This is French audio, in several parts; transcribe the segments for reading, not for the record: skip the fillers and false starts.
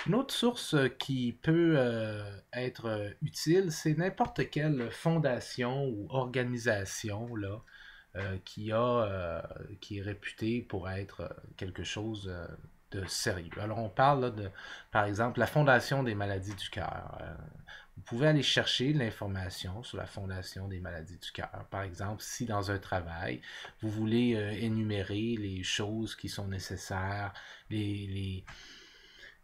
Une autre source qui peut être utile, c'est n'importe quelle fondation ou organisation là, qui est réputée pour être quelque chose de sérieux. Alors on parle là, de, par exemple, la Fondation des maladies du cœur. Vous pouvez aller chercher l'information sur la Fondation des maladies du cœur. Par exemple, si dans un travail, vous voulez énumérer les choses qui sont nécessaires, les, les,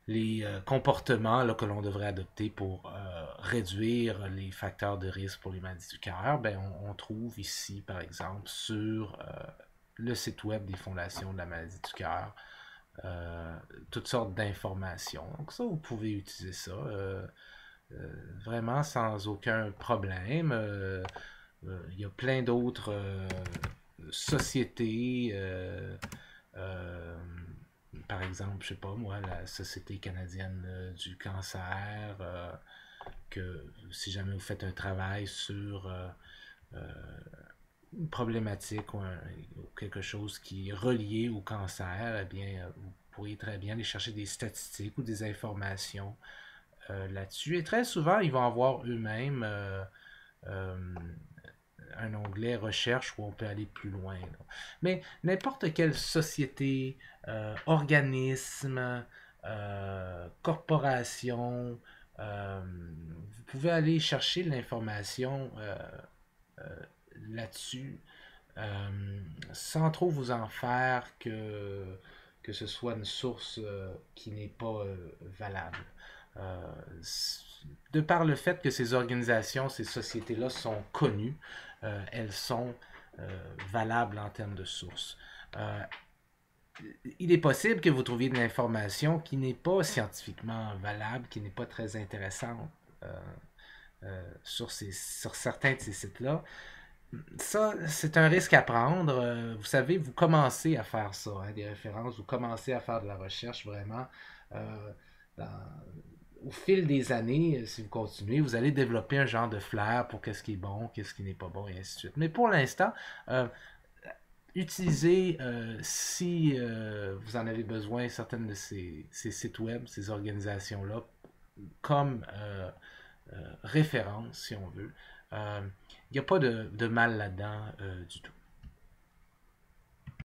les comportements là, que l'on devrait adopter pour réduire les facteurs de risque pour les maladies du cœur, ben, on trouve ici, par exemple, sur le site web des fondations de la maladie du cœur, euh, toutes sortes d'informations. Donc ça, vous pouvez utiliser ça vraiment sans aucun problème. Il y a plein d'autres sociétés euh, par exemple, je sais pas moi, la Société canadienne du cancer, que si jamais vous faites un travail sur euh, une problématique ou quelque chose qui est relié au cancer, eh bien, vous pourriez très bien aller chercher des statistiques ou des informations là-dessus. Et très souvent, ils vont avoir eux-mêmes euh, un onglet recherche où on peut aller plus loin. Là. Mais n'importe quelle société, organisme, corporation, vous pouvez aller chercher l'information là-dessus sans trop vous en faire que ce soit une source qui n'est pas valable. Euh, de par le fait que ces organisations, ces sociétés-là sont connues, elles sont valables en termes de sources. Euh, il est possible que vous trouviez de l'information qui n'est pas scientifiquement valable, qui n'est pas très intéressante sur certains de ces sites-là. Ça, c'est un risque à prendre. Vous savez, vous commencez à faire ça, hein, des références, vous commencez à faire de la recherche vraiment. Euh, dans- Au fil des années, si vous continuez, vous allez développer un genre de flair pour qu'est-ce qui est bon, qu'est-ce qui n'est pas bon, et ainsi de suite. Mais pour l'instant, euh, utilisez, si vous en avez besoin, certaines de ces sites web, ces organisations-là, comme référence, si on veut. Il n'y a pas de mal là-dedans du tout.